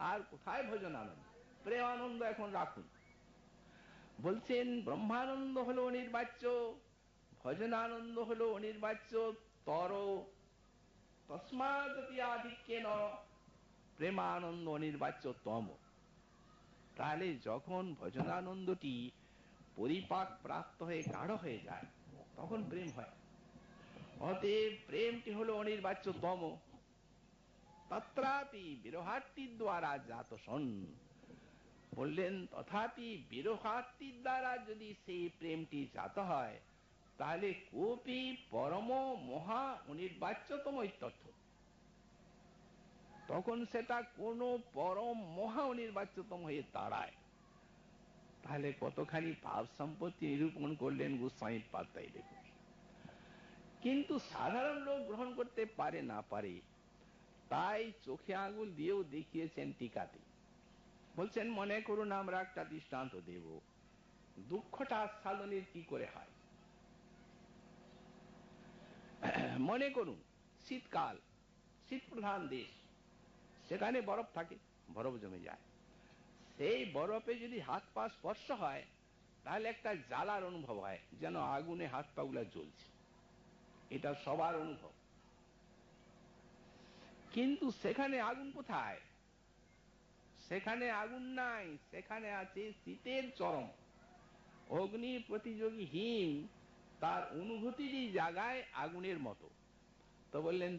আর কোথায় ভজনানন্দ? প্রেমানন্দ এখন রাখুন। বলছেন ব্রহ্মানন্দ হলো অনির্বাচ্য, ভজনানন্দ হলো অনির্বাচ্য তর, তস্মাদপি আধিক্যেন প্রেমানন্দ অনির্বাচ্য তম। তাহলে যখন ভজনানন্দটি পরিপাক প্রাপ্ত হয়ে গাঢ় হয়ে যায়, তখন প্রেম হয়। অতএব প্রেমটি হলো অনির্বাচ্য তম। তত্রাপি বিরহার্থীর দ্বারা জাত সন। বললেন তথাপি বিরহার্থীর দ্বারা যদি সেই প্রেমটি জাত হয়, তাহলে কোপি পরম মহা অনির্বাচ্যতম ইত্যর্থ। তখন সেটা কোন পরম মহা অনির্বাচ্যতম হয়ে দাঁড়ায়। তাহলে কতখানি ভাব সম্পত্তি নিরূপণ করলেন গোস্বামী পাত্তাই দেখুন। কিন্তু সাধারণ লোক গ্রহণ করতে পারে না পারে, তাই চোখে আঙুল দিয়েও দেখিয়েছেন টিকাতে। বলছেন মনে করুন আমরা একটা দৃষ্টান্ত দেব, দুঃখটা আস্বাদনের কি করে হয়। মনে করুন শীতকাল, শীত প্রধান দেশ, সেখানে বরফ থাকে, বরফ জমে যায়। সেই বরফে যদি হাত পা স্পর্শ হয়, তাহলে একটা জ্বালার অনুভব হয়, যেন আগুনে হাত পা গুলা জ্বলছে। এটা সবার অনুভব। কিন্তু সেখানে আগুন কোথায়? সেখানে আগুন নাই, সেখানে আছে শীতের চরম। অগ্নি প্রতিযোগী হিম তার অনুভূতিরই জায়গায় আগুনের মতো। তো বললেন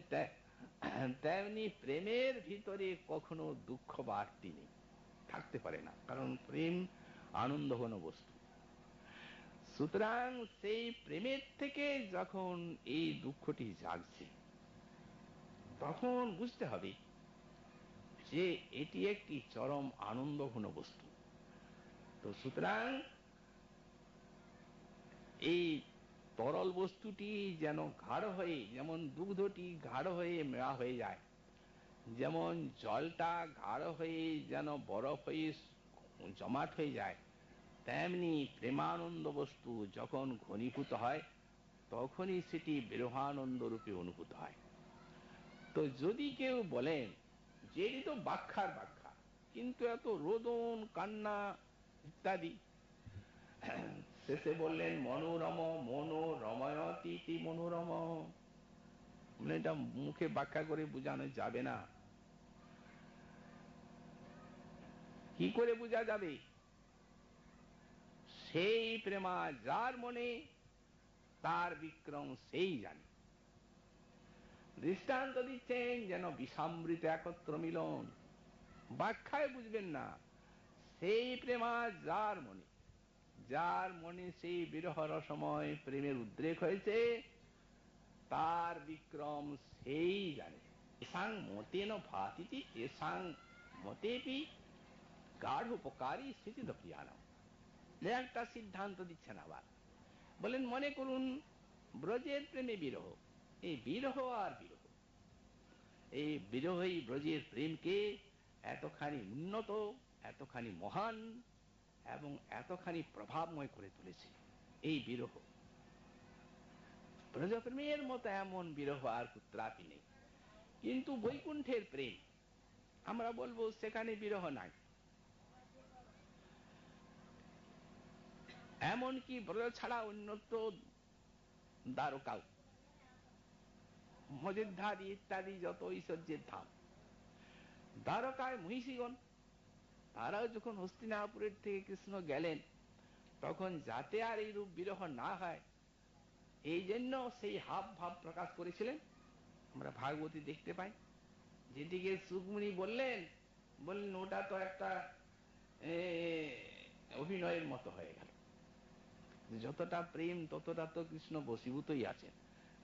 তেমনি প্রেমের ভিতরে কখনো দুঃখ বা আরতি নেই, থাকতে পারে না, কারণ প্রেম আনন্দ ঘন বস্তু। সুতরাং সেই প্রেমের থেকে যখন এই দুঃখটি জাগছে, তখন বুঝতে হবে যে এটি একটি চরম আনন্দ ঘন বস্তু। তো সুতরাং এই তরল বস্তুটি যেন গাঢ় হয়ে, যেমন দুগ্ধটি গাঢ় হয়ে মেয়া হয়ে যায়, যেমন জলটা গাঢ় হয়ে যেন বরফ হয়ে জমাট হয়ে যায়, তেমনি প্রেমানন্দ বস্তু যখন ঘনীভূত হয়, তখনই সেটি বিরহানন্দ রূপে অনুভূত হয়। তো যদি কেউ বলেন যে এটি তো ব্যাখ্যার ব্যাখ্যা, কিন্তু এত রোদন কান্না ইত্যাদি, শেষে বললেন মনোরম মনোরময়তি মনোরম। এটা মুখে ব্যাখ্যা করে বোঝানো যাবে না। কি করে বোঝা যাবে? সেই প্রেমা যার মনে, তার বিক্রম সেই জানে। দৃষ্টান্ত দিচ্ছেন যেন বিষামৃত একত্র মিলন, ব্যাখ্যায় বুঝবেন না। সেই প্রেমা যার মনে, যার মনে সেই বিরহ রসময় প্রেমের উদ্রেক হয়েছে, তার বিক্রম সেই জানে। এসাং মতেন ভাতিতি এসাং মতেপি গাঢ় উপকারী স্থিতিত প্রিয়ানম। একটা সিদ্ধান্ত দিচ্ছেন আবার। বলেন মনে করুন ব্রজের প্রেমে বিরহ, এই বিরহ আর বিরহ, এই বিরহই ব্রজের প্রেমকে এতখানি উন্নত, এতখানি মহান এবং এতখানি প্রভাবময় করে তুলেছে। এই বিরহ, ব্রজপ্রেমের মতো এমন বিরহ আর কুত্রাপি নেই। কিন্তু বৈকুণ্ঠের প্রেম, আমরা বলবো সেখানে বিরহ নাই। এমনকি ব্রজ ছাড়া অন্যত্র দ্বারকাও, মজুদ্ধাদি ইত্যাদি যত ঐশ্বর্যের ধাম, দ্বারকায় মহিষীগণ, তারাও যখন হস্তিনাপুরের থেকে কৃষ্ণ গেলেন, তখন যাতে আর এই রূপ বিরহ না হয়, এই জন্য সেই হাব ভাব প্রকাশ করেছিলেন। আমরা ভাগবতী দেখতে পাই, যেটিকে সুকমুনি বললেন ওটা তো একটা অভিনয়ের মতো হয়ে গেল। যতটা প্রেম ততটা তো কৃষ্ণ বশীভূতই আছেন,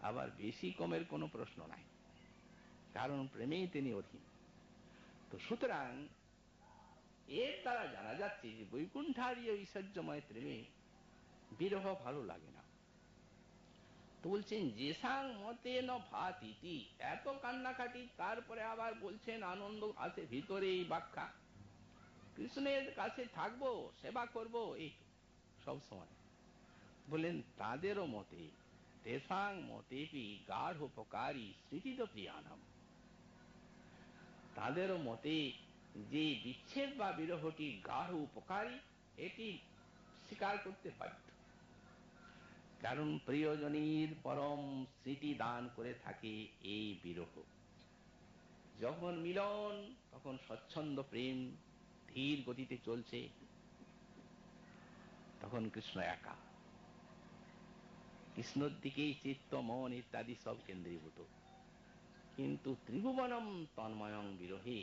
আবার বেশি কমের কোনো প্রশ্ন নাই, কারণ প্রেমেই তিনি অধীন। তো সুতরাং এর দ্বারা জানা যাচ্ছে যে বৈকুণ্ঠারী ঐশ্বর্যময় প্রেমে বিরহ ভালো লাগে না। তো বলছেন যে সাং মতে ন ভাতিতি, এত কান্নাকাটি, তারপরে আবার বলছেন আনন্দ আছে ভিতরে, এই ব্যাখ্যা কৃষ্ণের কাছে থাকবো, সেবা করব, এই সব সময় বলেন তাদেরও মতে তেসাং মতেপি গাঢ় উপকারী স্মৃতিত প্রিয়ানাম, তাদেরও মতে যে বিচ্ছেদ বা বিরহটি গাঢ় উপকারী, এটি স্বীকার করতে বাধ্য। কারণ প্রিয়জনীর পরম স্মৃতি দান করে থাকে এই বিরহ। যখন মিলন, তখন স্বচ্ছন্দ প্রেম ধীর গতিতে চলছে, তখন কৃষ্ণ একা, কৃষ্ণর দিকেই চিত্ত মন ইত্যাদি সব কেন্দ্রীভূত। কিন্তু ত্রিভুবনম তন্ময়ং বিরহে,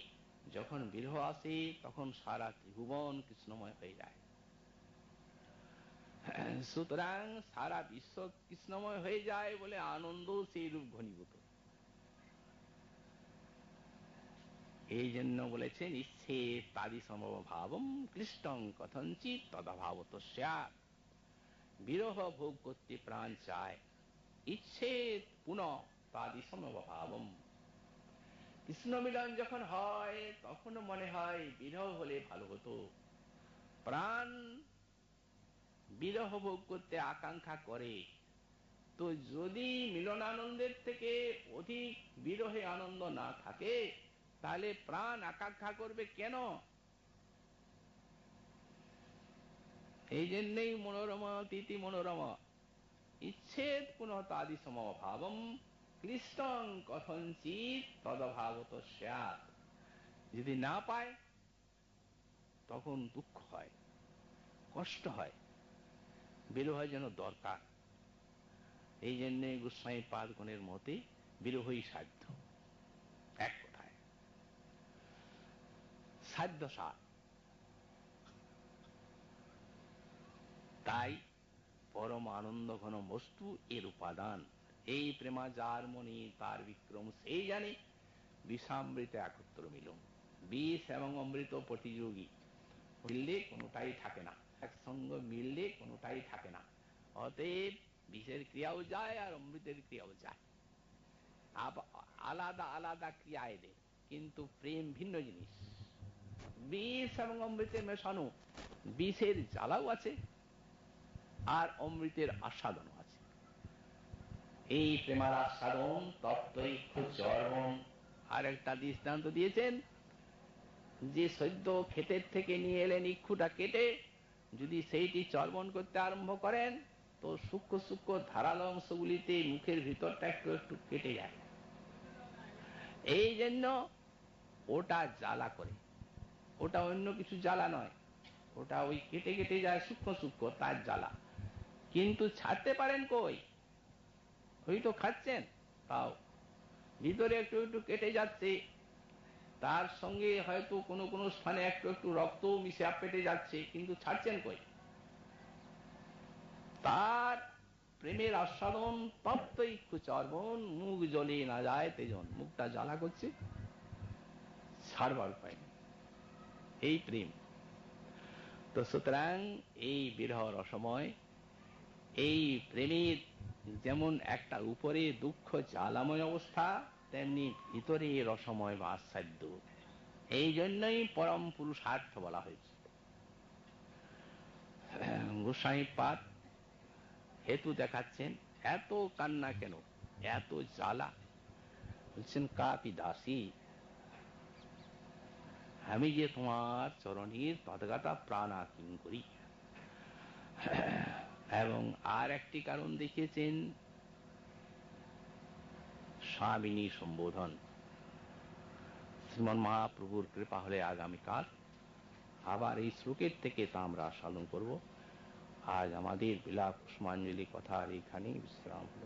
যখন বিরহ আসে তখন সারা ত্রিভুবন কৃষ্ণময় হয়ে যায়। সুতরাং সারা বিশ্ব কৃষ্ণময় হয়ে যায় বলে আনন্দ সেই রূপ ঘনীভূত। এই জন্য বলেছেন ইচ্ছে তাদি সমভাবম ক্লিষ্টং কথঞ্চিত তদভাবত স্যাৎ, বিরহ ভোগ করতে প্রাণ চায়, ইচ্ছে পুনঃ তাদি সমভাবম, কৃষ্ণ মিলন যখন হয় তখন মনে হয় বিরহ হলে ভালো হতো। প্রাণ বিরহ ভোগ করতে আকাঙ্ক্ষা করে, তো যদি মিলনানন্দের থেকে অধিক বিরহে আনন্দ না থাকে, তাহলে প্রাণ আকাঙ্ক্ষা করবে কেন? এই জন্যই মনোরমা তিথি মনোরমা, ইচ্ছেদ পুনঃ তাদি সমভাবম ক্লিষ্টং কথঞ্চিত তদভাবত স্যাৎ, যদি না পায় তখন দুঃখ হয়, কষ্ট হয়, বিরহ যেন দরকার। এই জন্য গোস্বামী পাদগণের মতে বিরহই সাধ্য, এক কথায় সাধ্য সার। তাই পরম আনন্দ ঘন বস্তু এর উপাদান, এই প্রেমা যার মনে তার বিক্রম সেই জানে, বিষামৃত একত্র মিলন, বিষ এবং অমৃত প্রতিযোগী, মিললে কোনোটাই থাকে না, একসঙ্গে মিললে কোনোটাই থাকে না। অতএব বিষের ক্রিয়াও যায় আর অমৃতের ক্রিয়াও যায়, আলাদা আলাদা ক্রিয়া এদের, কিন্তু প্রেম ভিন্ন জিনিস। বিষ এবং অমৃতে মেশানো, বিষের জ্বালাও আছে আর অমৃতের আস্বাদনও আছে। এই প্রেমার আস্বাদন তত্ত্বৈক্য চর্বণ। আর একটা দৃষ্টান্ত দিয়েছেন যে সদ্য ক্ষেতের থেকে নিয়ে এলেন ইক্ষুটা কেটে, যদি সেইটি চর্বণ করতে আরম্ভ করেন তো সূক্ষ্ম সূক্ষ্ম ধারালো অংশগুলিতে মুখের ভিতরটা একটু একটু কেটে যায়। এই জন্য ওটা জ্বালা করে, ওটা অন্য কিছু জ্বালা নয়, ওটা ওই কেটে কেটে যায় সূক্ষ্ম সূক্ষ্ম, তার জ্বালা। কিন্তু ছাড়তে পারেন কই? ওই তো খাচ্ছেন, তাও ভিতরে একটু একটু কেটে যাচ্ছে, তার সঙ্গে হয়তো কোনো কোনো স্থানে একটু একটু রক্ত মিশে পেটে যাচ্ছে, কিন্তু ছাড়ছেন কই? তার প্রেমের আস্বাদন তপ্তইক্ষু চর্বণ, মুখ জ্বলে না যায় তেজন, মুখটা জ্বালা করছে, ছাড়বার উপায় নেই, এই প্রেম। তো সুতরাং এই বিরহ রসময়, এই প্রেমের যেমন একটা উপরে দুঃখ জ্বালাময় অবস্থা, তেমনি ভিতরে রসময় বা আস্বাদ্য। এই জন্যই পরম পুরুষার্থ বলা হয়েছে। গোস্বামী পাদ হেতু দেখাচ্ছেন, এত কান্না কেন, এত জ্বালা? বলছেন কাপি দাসী, আমি যে তোমার চরণের তদগাতা প্রাণা কিং করি। এবং আর একটি কারণ দেখিয়েছেন স্বামিনী সম্বোধন। শ্রীমন মহাপ্রভুর কৃপা হলে আগামীকাল আবার এই শ্লোকের থেকে তা আমরা আস্বাদন করব। আজ আমাদের বিলাপ পুষ্পাঞ্জলি কথার এখানেই বিশ্রাম হল।